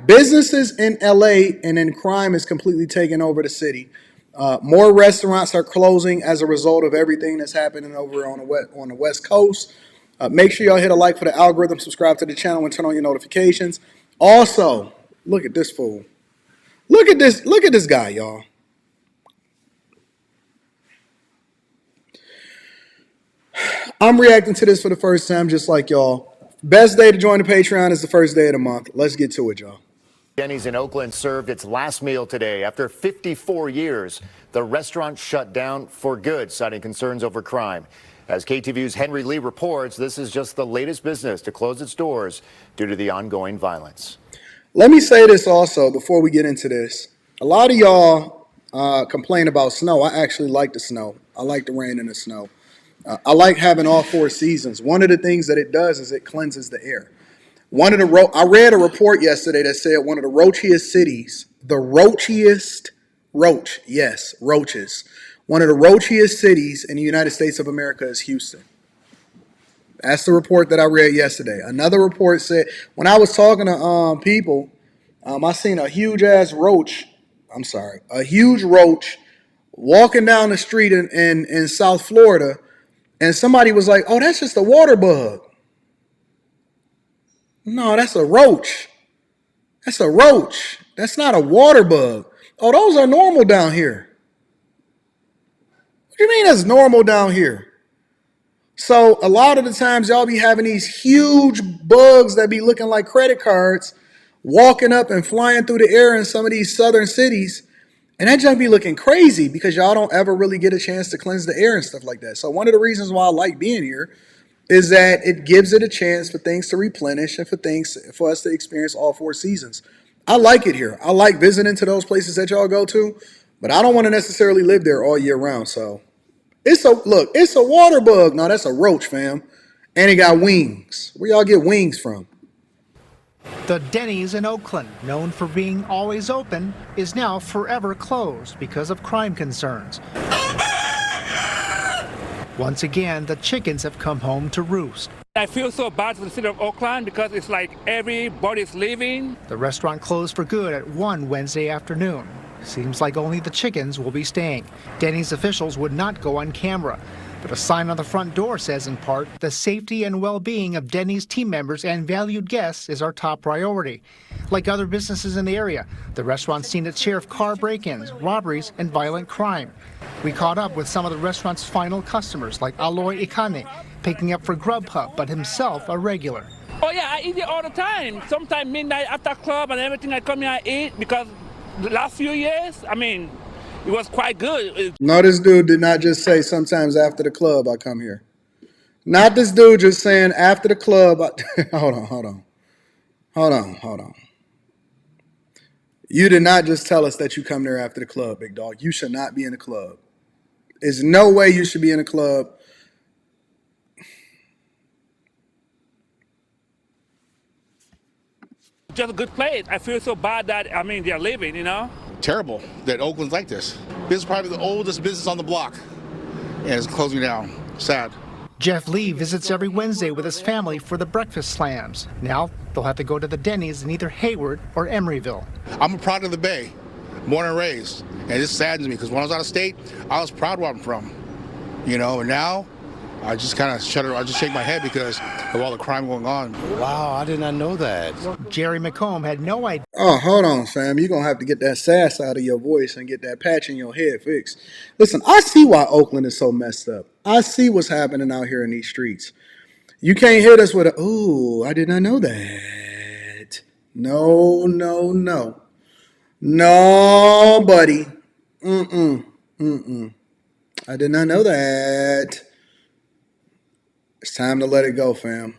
businesses in LA and then crime is completely taking over the city. More restaurants are closing as a result of everything that's happening over on the West Coast. Make sure y'all hit a like for the algorithm, subscribe to the channel, and turn on your notifications. Also, look at this fool. Look at this guy, y'all. I'm reacting to this for the first time, just like y'all. Best day to join the Patreon is the first day of the month. Let's get to it, y'all. Dennys in Oakland served its last meal today. After 54 years, the restaurant shut down for good, citing concerns over crime. As KTVU's Henry Lee reports, this is just the latest business to close its doors due to the ongoing violence. Let me say this also before we get into this. A lot of y'all complain about snow. I actually like the snow. I like the rain and the snow. I like having all four seasons. One of the things that it does is it cleanses the air. I read a report yesterday that said one of the roachiest cities, roaches. One of the roachiest cities in the United States of America is Houston. That's the report that I read yesterday. Another report said, when I was talking to people, I seen a huge roach walking down the street in South Florida, and somebody was like, "Oh, that's just a water bug." No, that's a roach. That's a roach. That's not a water bug. Oh, those are normal down here. What do you mean that's normal down here? So a lot of the times y'all be having these huge bugs that be looking like credit cards walking up and flying through the air in some of these southern cities. And that junk be looking crazy because y'all don't ever really get a chance to cleanse the air and stuff like that. So one of the reasons why I like being here is that it gives it a chance for things to replenish and for us to experience all four seasons. I like it here. I like visiting to those places that y'all go to, but I don't want to necessarily live there all year round. So it's a water bug. No, that's a roach, fam. And it got wings. Where y'all get wings from? The Dennys in Oakland, known for being always open, is now forever closed because of crime concerns. Once again, the chickens have come home to roost. I feel so bad for the city of Oakland because it's like everybody's leaving. The restaurant closed for good at 1 Wednesday afternoon. Seems like only the chickens will be staying. Dennys officials would not go on camera, but a sign on the front door says in part, the safety and well-being of Dennys team members and valued guests is our top priority. Like other businesses in the area, the restaurant's seen its share of car break-ins, robberies, and violent crime. We caught up with some of the restaurant's final customers, like Aloy Ikane, picking up for Grubhub, but himself a regular. Oh yeah, I eat it all the time. Sometimes midnight after club and everything, I come here and eat because the last few years, it was quite good. No, this dude did not just say sometimes after the club I come here. Not this dude just saying after the club. Hold on. You did not just tell us that you come there after the club, big dog. You should not be in the club. There's no way you should be in a club. Just a good place. I feel so bad that, they're leaving, Terrible that Oakland's like this. This is probably the oldest business on the block, and it's closing down. Sad. Jeff Lee visits every Wednesday with his family for the breakfast slams. Now they'll have to go to the Dennys in either Hayward or Emeryville. I'm a product of the Bay, born and raised, and this saddens me because when I was out of state, I was proud where I'm from, and now I just kind of shudder. I just shake my head because of all the crime going on. Wow, I did not know that. Jerry McComb had no idea. Oh, hold on, fam. You're going to have to get that sass out of your voice and get that patch in your head fixed. Listen, I see why Oakland is so messed up. I see what's happening out here in these streets. You can't hit us with ooh, I did not know that. No, buddy. I did not know that. It's time to let it go, fam.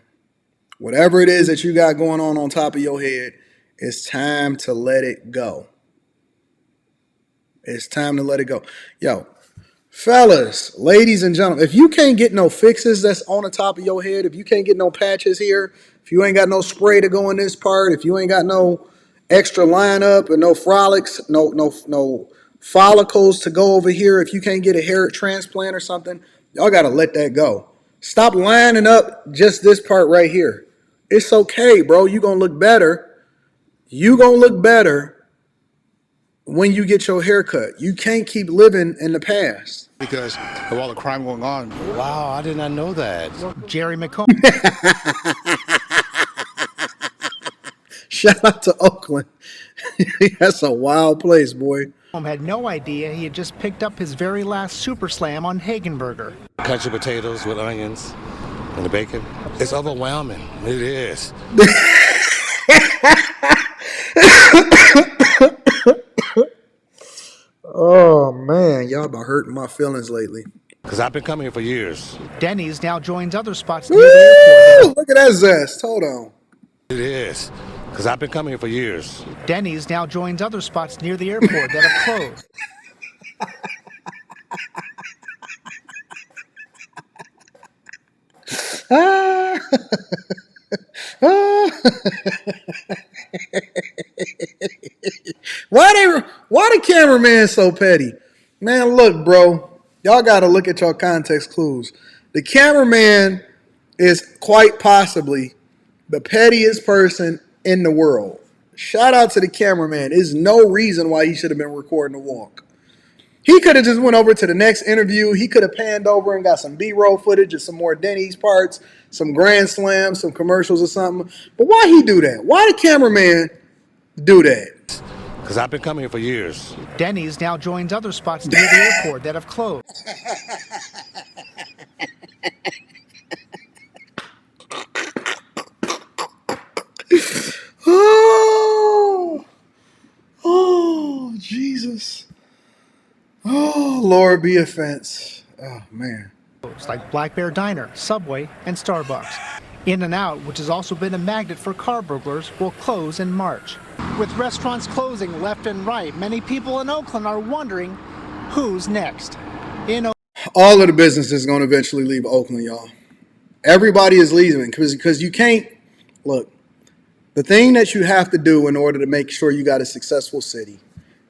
Whatever it is that you got going on top of your head, it's time to let it go. It's time to let it go. Yo, fellas, ladies and gentlemen, if you can't get no fixes that's on the top of your head, if you can't get no patches here, if you ain't got no spray to go in this part, if you ain't got no extra lineup and no frolics, no follicles to go over here, if you can't get a hair transplant or something, y'all got to let that go. Stop lining up just this part right here. It's okay, bro. You're going to look better. You gonna look better when you get your hair cut. You can't keep living in the past. Because of all the crime going on. Wow, I did not know that. Jerry McComb Shout out to Oakland. That's a wild place, boy. had no idea he had just picked up his very last Super Slam on Hagenberger. Country potatoes with onions and the bacon. It's overwhelming. It is. Oh man, y'all been hurting my feelings lately. Because I've been coming here for years. Denny's now joins other spots near the airport. Woo! Look at that zest. Hold on. It is. Because I've been coming here for years. Denny's now joins other spots near the airport that have closed. Ah. Ah. Why the cameraman so petty? Man, look, bro. Y'all got to look at your context clues. The cameraman is quite possibly the pettiest person in the world. Shout out to the cameraman. There's no reason why he should have been recording the walk. He could have just went over to the next interview. He could have panned over and got some B-roll footage of some more Denny's parts, some Grand Slams, some commercials or something. But why he do that? Why the cameraman do that? Because I've been coming here for years. Denny's now joins other spots near the airport that have closed. Oh, Jesus. Oh, Lord be offense. Oh, man. Like Black Bear Diner, Subway, and Starbucks. In-N-Out, which has also been a magnet for car burglars, will close in March. With restaurants closing left and right, many people in Oakland are wondering who's next. All of the businesses are going to eventually leave Oakland, y'all. Everybody is leaving because you can't. Look, the thing that you have to do in order to make sure you got a successful city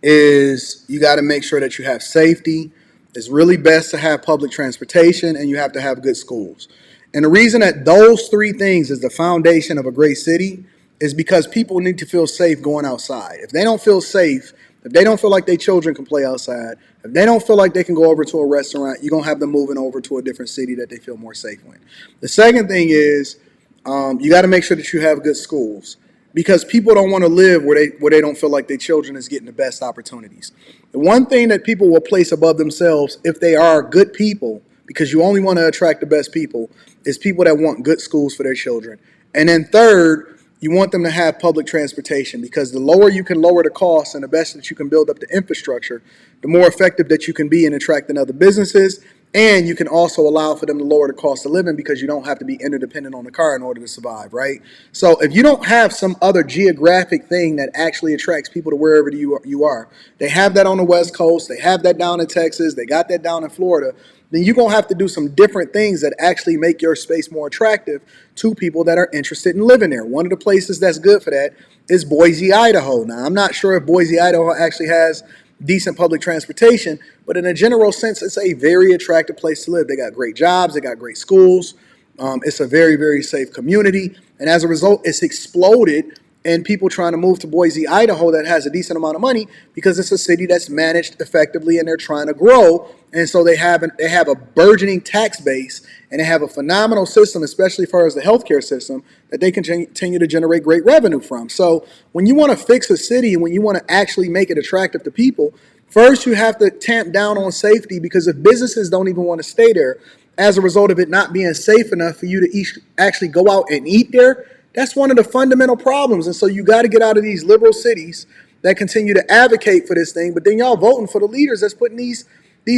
is you got to make sure that you have safety. It's really best to have public transportation, and you have to have good schools. And the reason that those three things is the foundation of a great city is because people need to feel safe going outside. If they don't feel safe, if they don't feel like their children can play outside, if they don't feel like they can go over to a restaurant, you're going to have them moving over to a different city that they feel more safe in. The second thing is you got to make sure that you have good schools, because people don't want to live where they don't feel like their children is getting the best opportunities. The one thing that people will place above themselves if they are good people, because you only want to attract the best people, is people that want good schools for their children. And then third, you want them to have public transportation, because the lower you can lower the costs and the best that you can build up the infrastructure, the more effective that you can be in attracting other businesses. And you can also allow for them to lower the cost of living because you don't have to be interdependent on the car in order to survive, right? So if you don't have some other geographic thing that actually attracts people to wherever you are, they have that on the West Coast, they have that down in Texas, they got that down in Florida, then you're going to have to do some different things that actually make your space more attractive to people that are interested in living there. One of the places that's good for that is Boise, Idaho. Now, I'm not sure if Boise, Idaho actually has decent public transportation, but in a general sense, it's a very attractive place to live. They got great jobs, they got great schools. It's a very, very safe community. And as a result, it's exploded in people trying to move to Boise, Idaho that has a decent amount of money because it's a city that's managed effectively and they're trying to grow. And so they have a burgeoning tax base, and they have a phenomenal system, especially as far as the healthcare system, that they can continue to generate great revenue from. So when you want to fix a city and when you want to actually make it attractive to people, first you have to tamp down on safety, because if businesses don't even want to stay there as a result of it not being safe enough for you to actually go out and eat there, that's one of the fundamental problems. And so you got to get out of these liberal cities that continue to advocate for this thing, but then y'all voting for the leaders that's putting these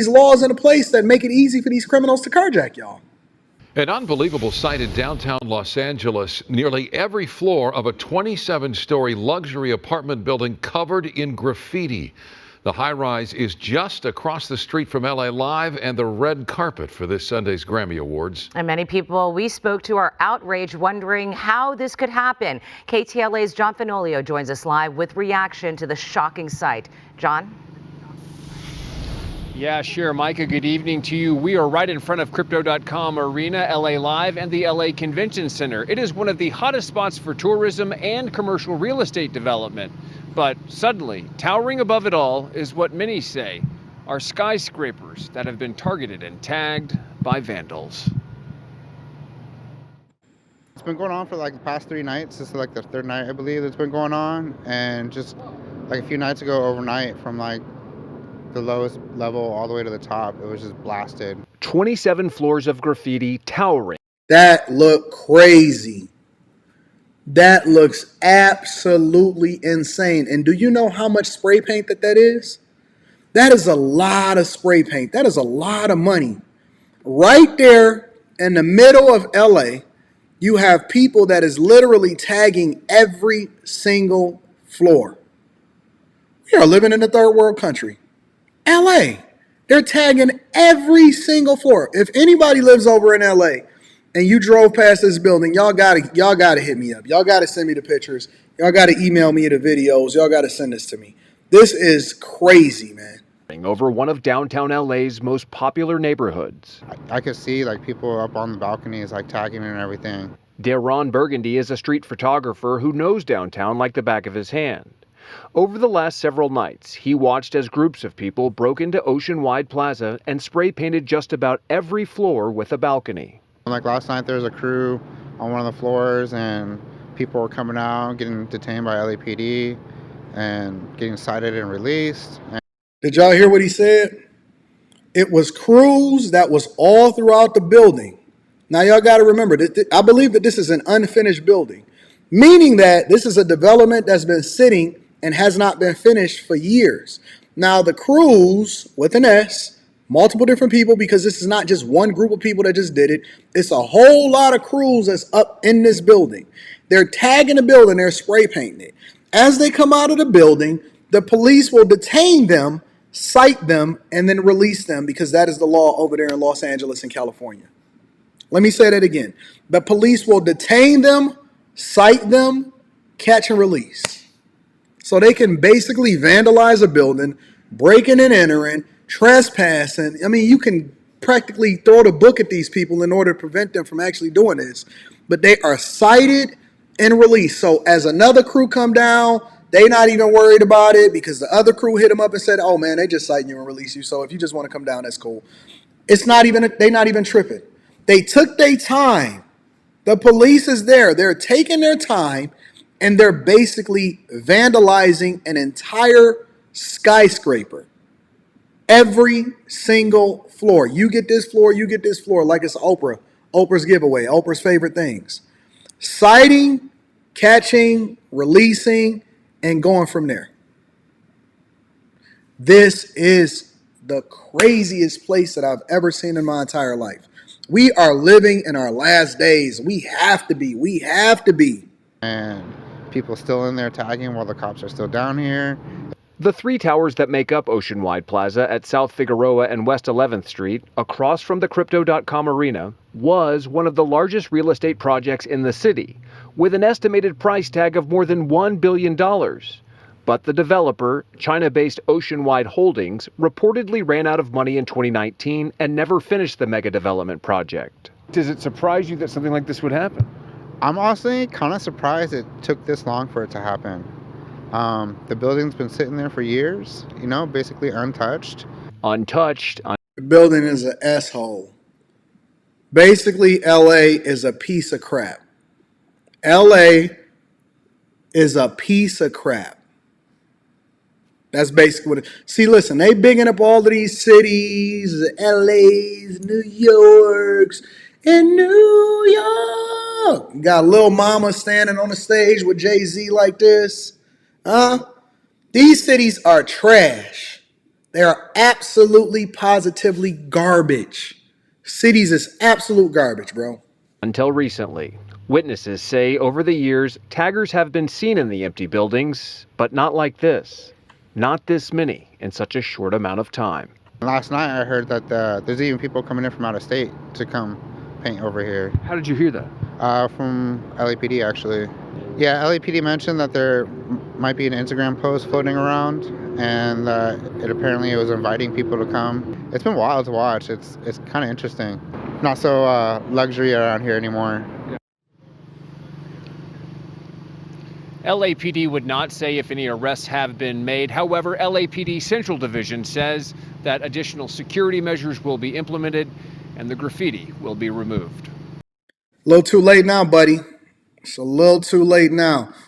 laws into place that make it easy for these criminals to carjack y'all. An unbelievable sight in downtown Los Angeles. Nearly every floor of a 27-story luxury apartment building covered in graffiti. The high-rise is just across the street from LA Live and the red carpet for this Sunday's Grammy Awards. And many people we spoke to are outraged, wondering how this could happen. KTLA's John Fenolio joins us live with reaction to the shocking sight. John? Yeah, sure, Micah. Good evening to you. We are right in front of Crypto.com Arena, LA Live, and the LA Convention Center. It is one of the hottest spots for tourism and commercial real estate development. But suddenly, towering above it all is what many say are skyscrapers that have been targeted and tagged by vandals. It's been going on for like the past 3 nights. This is like the 3rd night, I believe, it's been going on. And just like a few nights ago, overnight, from like the lowest level all the way to the top, it was just blasted. 27 floors of graffiti towering. That looked crazy. That looks absolutely insane. And do you know how much spray paint that is? That is a lot of spray paint. That is a lot of money. Right there in the middle of LA, you have people that is literally tagging every single floor. We are living in a third world country. LA. They're tagging every single floor. If anybody lives over in LA and you drove past this building, y'all gotta hit me up. Y'all gotta send me the pictures. Y'all gotta email me the videos. Y'all gotta send this to me. This is crazy, man. Over one of downtown LA's most popular neighborhoods. I could see like people up on the balconies like tagging and everything. Deron Burgundy is a street photographer who knows downtown like the back of his hand. Over the last several nights, he watched as groups of people broke into Oceanwide Plaza and spray painted just about every floor with a balcony. Like last night, there was a crew on one of the floors, and people were coming out, getting detained by LAPD, and getting cited and released. Did y'all hear what he said? It was crews that was all throughout the building. Now y'all got to remember, I believe that this is an unfinished building, meaning that this is a development that's been sitting and has not been finished for years. Now the crews, with an S, multiple different people, because this is not just one group of people that just did it. It's a whole lot of crews that's up in this building. They're tagging the building, they're spray painting it. As they come out of the building, the police will detain them, cite them, and then release them, because that is the law over there in Los Angeles and California. Let me say that again. The police will detain them, cite them, catch and release. So they can basically vandalize a building, breaking and entering, trespassing. I mean, you can practically throw the book at these people in order to prevent them from actually doing this. But they are cited and released. So as another crew come down, they not even worried about it, because the other crew hit them up and said, oh man, they just citing you and release you. So if you just want to come down, that's cool. It's not even, they not even tripping. They took their time. The police is there. They're taking their time, and they're basically vandalizing an entire skyscraper. Every single floor. You get this floor, you get this floor, like it's Oprah. Oprah's giveaway, Oprah's favorite things. Citing, catching, releasing, and going from there. This is the craziest place that I've ever seen in my entire life. We are living in our last days. We have to be. We have to be. And people still in there tagging while the cops are still down here. The 3 towers that make up Oceanwide Plaza at South Figueroa and West 11th Street, across from the Crypto.com Arena, was one of the largest real estate projects in the city, with an estimated price tag of more than $1 billion. But the developer, China-based Oceanwide Holdings, reportedly ran out of money in 2019 and never finished the mega development project. Does it surprise you that something like this would happen? I'm honestly kind of surprised it took this long for it to happen. The building's been sitting there for years, you know, basically untouched. The building is an S-hole. Basically, LA is a piece of crap. LA is a piece of crap. That's basically what it is. See, listen, they bigging up all of these cities, the LAs, New Yorks, and New York. You got Lil Mama standing on the stage with Jay-Z like this. These cities are trash. They are absolutely, positively garbage. Cities is absolute garbage, bro. Until recently. Witnesses say over the years, taggers have been seen in the empty buildings, but not like this. Not this many in such a short amount of time. Last night I heard that there's even people coming in from out of state to come paint over here. How did you hear that? From LAPD, actually. Yeah, LAPD mentioned that there might be an Instagram post floating around, and it was inviting people to come. It's been wild to watch. It's kind of interesting. Not so luxury around here anymore. LAPD would not say if any arrests have been made. However, LAPD Central Division says that additional security measures will be implemented and the graffiti will be removed. A little too late now, buddy. It's a little too late now.